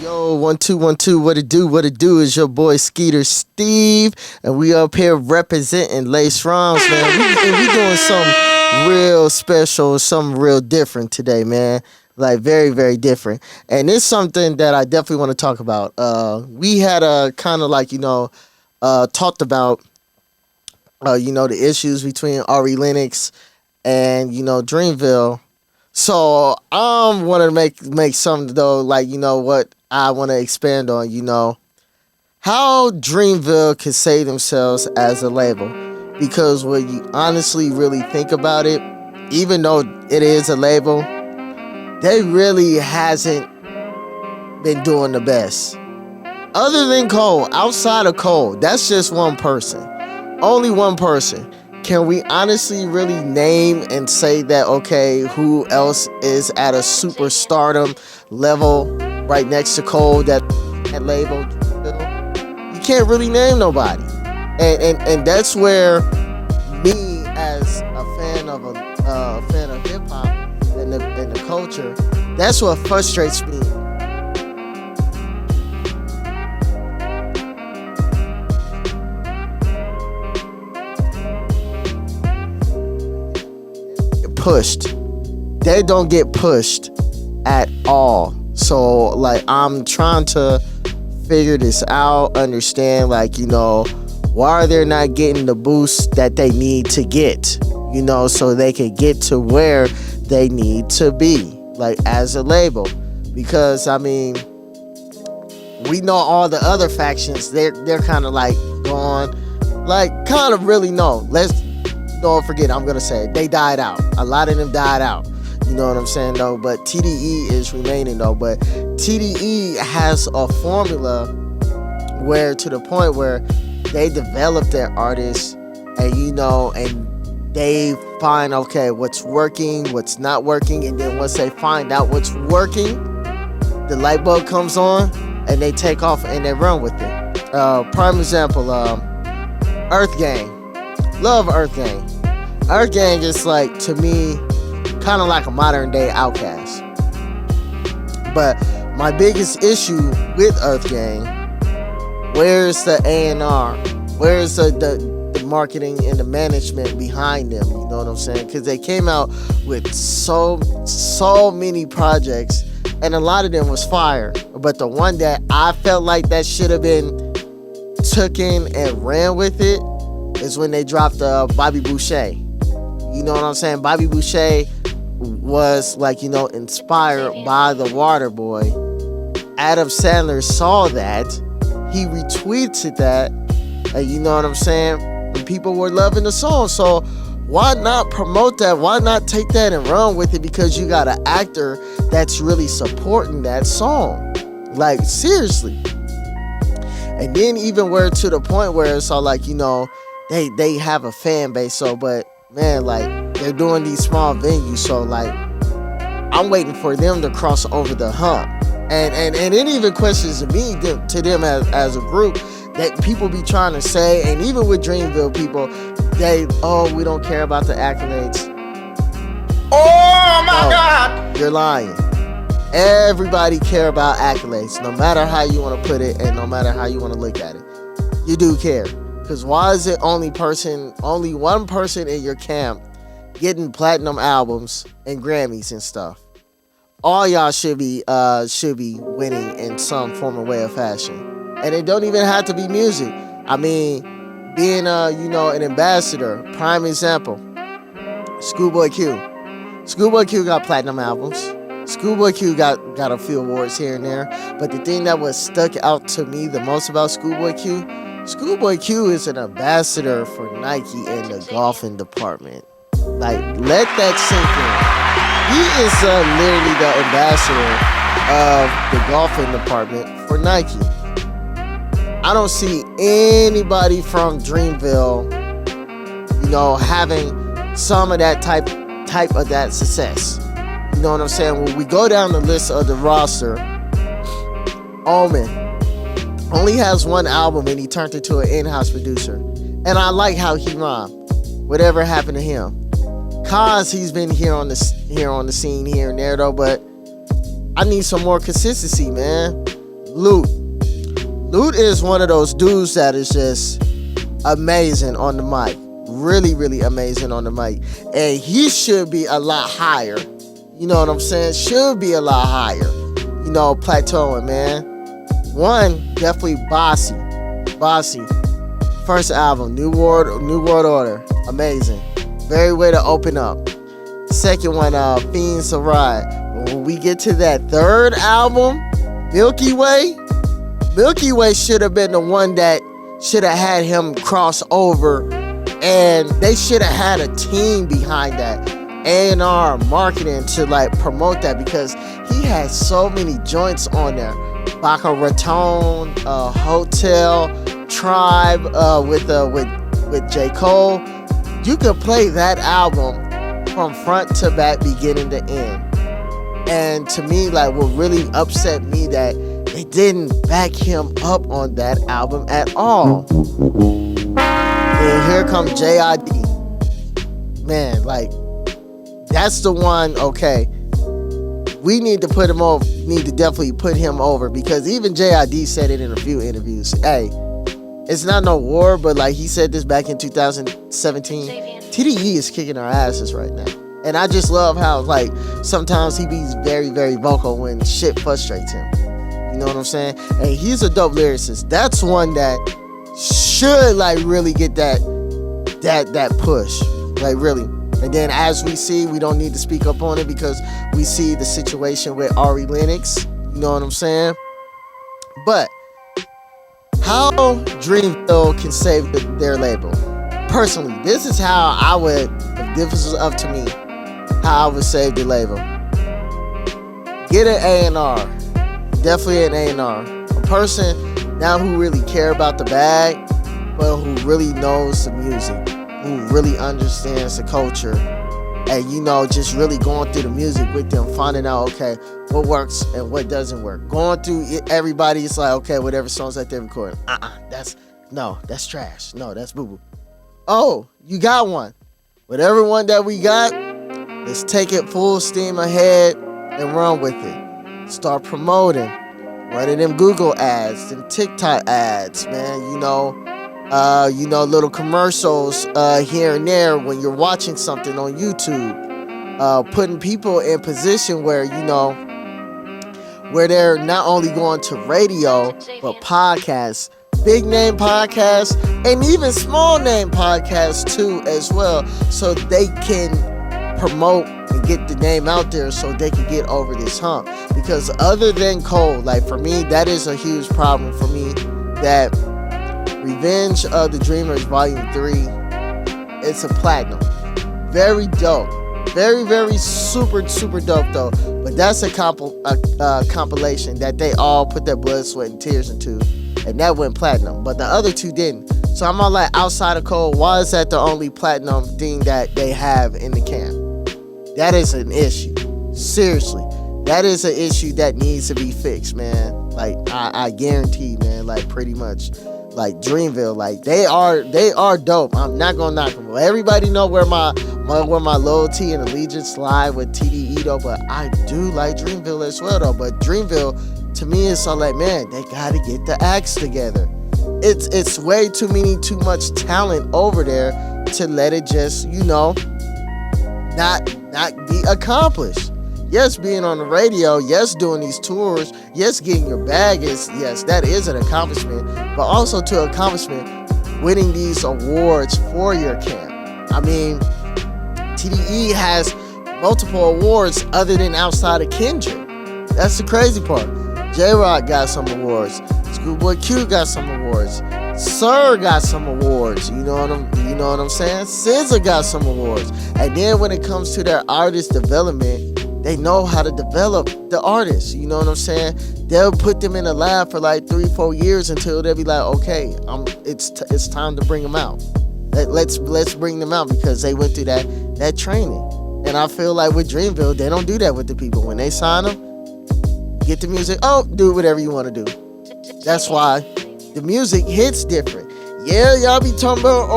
Yo, 1 2 1 2, what it do? What it do is your boy Skeeter Steve, and we up here representing Lace Rhymes, man. We doing something real special, something real different today, man. Like very, very different, and it's something that I definitely want to talk about. We had a kind of like talked about the issues between Ari Lennox and Dreamville. So I want to make something though, like what I want to expand on. How Dreamville can save themselves as a label, because when you honestly really think about it, even though it is a label, they really hasn't been doing the best. Other than Cole, outside of Cole, that's just one person, only one person. Can we honestly really name and say that, okay, who else is at a superstardom level right next to Cole, that label? You can't really name nobody. And that's where me, as a fan of hip hop and the culture, that's what frustrates me. Pushed. They don't get pushed at all. So like I'm trying to figure this out, understand why are they not getting the boost that they need to get, so they can get to where they need to be, like as a label. Because I mean, we know all the other factions, they're kind of like gone, like kind of really no. Don't forget, I'm gonna say it, they died out. A lot of them died out. You know what I'm saying though? But TDE is remaining though. But TDE has a formula where, to the point where they develop their artists, and they find, okay, what's working, what's not working, and then once they find out what's working, the light bulb comes on, and they take off and they run with it. Prime example, Earth Gang. Love Earth Gang. Earth Gang is like, to me, kind of like a modern day Outkast. But my biggest issue with Earth Gang, where's the A&R? Where's the marketing and the management behind them? You know what I'm saying? Because they came out with so many projects, and a lot of them was fire. But the one that I felt like that should have been taken and ran with it is when they dropped Bobby Boucher. You know what I'm saying? Bobby Boucher was inspired by the Water Boy. Adam Sandler saw that. He retweeted that. You know what I'm saying? And people were loving the song. So why not promote that? Why not take that and run with it? Because you got an actor that's really supporting that song. Like, seriously. And then even where to the point where it's all they have a fan base. So, but man, they're doing these small venues. So I'm waiting for them to cross over the hump. And it even questions me to them as a group, that people be trying to say, and even with Dreamville people, we don't care about the accolades. Oh my God! You're lying. Everybody care about accolades, no matter how you want to put it, and no matter how you want to look at it. You do care. Because why is it only one person in your camp getting platinum albums and Grammys and stuff? All y'all should be winning in some form or way of fashion. And it don't even have to be music. I mean, being an ambassador. Prime example, Schoolboy Q. Schoolboy Q got platinum albums. Schoolboy Q got a few awards here and there. But the thing that was stuck out to me the most about Schoolboy Q is an ambassador for Nike in the golfing department. Like, let that sink in. He is literally the ambassador of the golfing department for Nike. I don't see anybody from Dreamville, having some of that type of that success. You know what I'm saying? When we go down the list of the roster, Omen only has one album, and he turned into an in-house producer. And I like how he rhymed. Whatever happened to him? Cause he's been here on the scene here and there though, but I need some more consistency, man. Lute. Lute is one of those dudes that is just amazing on the mic. Really, really amazing on the mic. And he should be a lot higher. You know what I'm saying? Should be a lot higher. You know, plateauing, man. One, definitely Bossy. Bossy. First album, New World Order. Amazing. Very way to open up. Second one, Fiends to Ride. When we get to that third album, Milky Way should have been the one that should have had him cross over, and they should have had a team behind that, A&R marketing to like promote that, because he had so many joints on there. Boca Raton, Hotel, Tribe, with J. Cole. You could play that album from front to back, beginning to end. And to me, like, what really upset me that they didn't back him up on that album at all. And here comes J.I.D. Man, like, that's the one, okay. We need to put him over, need to definitely put him over, because even J.I.D. said it in a few interviews. Hey, it's not no war, but like he said this back in 2017. TDE is kicking our asses right now. And I just love how, like, sometimes he be very, very vocal when shit frustrates him. You know what I'm saying? And he's a dope lyricist. That's one that should, like, really get that push. Like, really. And then as we see, we don't need to speak up on it because we see the situation with Ari Lennox. You know what I'm saying? But how Dreamville can save their label. Personally, this is how I would, if this was up to me, how I would save the label. Get an A&R. Definitely an A&R. A person now who really care about the bag, but who really knows the music, who really understands the culture, and, you know, just really going through the music with them, finding out, okay, what works and what doesn't work. Going through it, everybody, it's like, okay, whatever songs that they're recording, that's trash. No, that's boo-boo. Oh, you got one. Whatever one that we got, let's take it full steam ahead and run with it. Start promoting. Running them Google ads, them TikTok ads, man. You know, little commercials here and there when you're watching something on YouTube. Putting people in position where, you know, where they're not only going to radio, but podcasts. Big name podcasts, and even small name podcasts too as well, so they can promote and get the name out there so they can get over this hump. Because other than Cole, like, for me, that is a huge problem for me, that Revenge of the Dreamers Volume 3, it's a platinum. Very dope. Very, very super, super dope though. But that's a compilation that they all put their blood, sweat, and tears into. And that went platinum, but the other two didn't. So I'm all like, outside of Cole, why is that the only platinum thing that they have in the camp? That is an issue. Seriously, that is an issue that needs to be fixed, man. Like, I guarantee, man, like, pretty much, like, Dreamville, like, they are dope. I'm not gonna knock them. Everybody know where my loyalty and allegiance lie with TDE though, but I do like Dreamville as well though. But Dreamville, to me, it's all like, man, they gotta get the acts together. It's way too much talent over there to let it just, you know, not be accomplished. Yes, being on the radio, yes, doing these tours, yes, getting your bag yes, that is an accomplishment, but also to accomplishment, winning these awards for your camp. I mean, TDE has multiple awards other than outside of Kendrick. That's the crazy part. J-Rock got some awards. Schoolboy Q got some awards. Sir got some awards. You know what I'm saying? SZA got some awards. And then when it comes to their artist development, they know how to develop the artists. You know what I'm saying? They'll put them in a lab for like 3-4 years until they'll be like, okay, it's time to bring them out. Let's bring them out because they went through that training. And I feel like with Dreamville, they don't do that with the people. When they sign them, get the music, do whatever you want to do. That's why the music hits different. Yeah, y'all be talking about,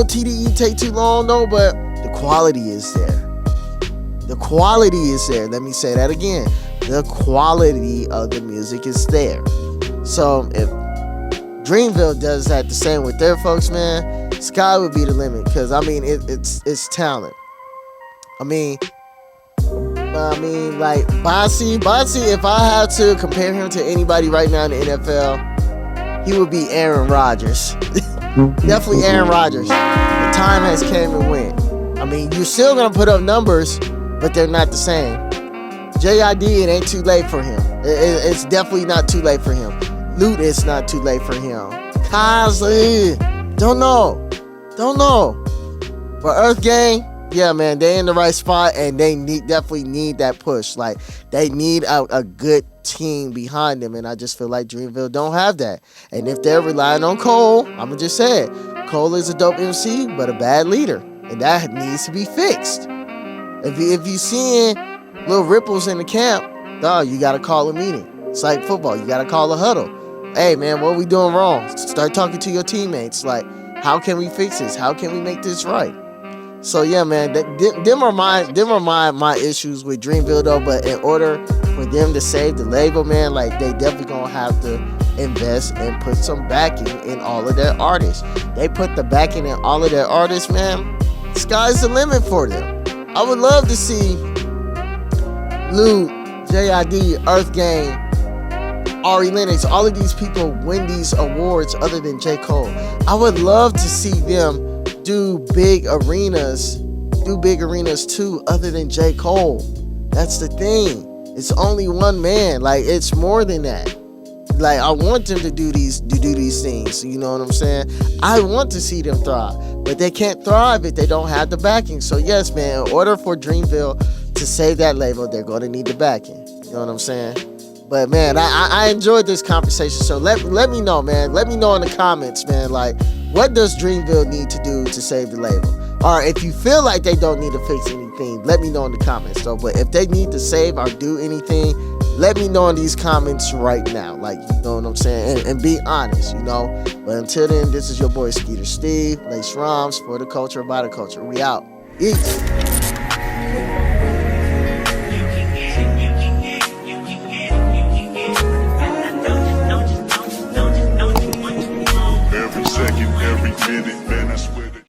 TDE take too long, no, but the quality is there. The quality is there. Let me say that again. the quality of the music is there. So if Dreamville does that the same with their folks, man, sky would be the limit. Cause I mean, it's talent. I mean, like Bossy. If I had to compare him to anybody right now in the NFL, he would be Aaron Rodgers. Definitely Aaron Rodgers. The time has came and went. I mean, you're still gonna put up numbers, but they're not the same. JID, it ain't too late for him. It's definitely not too late for him. Loot, it's not too late for him. Kaz, don't know. But Earth Gang, yeah, man, they in the right spot, and they definitely need that push. Like, they need a good team behind them, and I just feel like Dreamville don't have that. And if they're relying on Cole, I'm gonna just say it. Cole is a dope MC, but a bad leader, and that needs to be fixed. If you seeing little ripples in the camp, dog, you gotta call a meeting. It's like football, you gotta call a huddle. Hey, man, what are we doing wrong? Start talking to your teammates. Like, how can we fix this? How can we make this right? So yeah, man, them are my issues with Dreamville though. But in order for them to save the label, man, like they definitely gonna have to invest and put some backing in all of their artists. They put the backing in all of their artists, man. Sky's the limit for them. I would love to see Lou, JID, Earth Gang, Ari Lennox, all of these people win these awards other than J. Cole. I would love to see them do big arenas too other than J. Cole. That's the thing. It's only one man. Like, it's more than that. Like, I want them to do these things. You know what I'm saying? I want to see them thrive. But they can't thrive if they don't have the backing. So yes, man, in order for Dreamville to save that label, they're going to need the backing. You know what I'm saying? But man, I enjoyed this conversation. So let me know, man. Let me know in the comments, man. Like, what does Dreamville need to do to save the label? Or if you feel like they don't need to fix anything, let me know in the comments, though. But if they need to save or do anything, let me know in these comments right now. Like, you know what I'm saying? And be honest, you know. But until then, this is your boy Skeeter Steve, Lace Rhymes for the culture, by the culture. We out. Eat.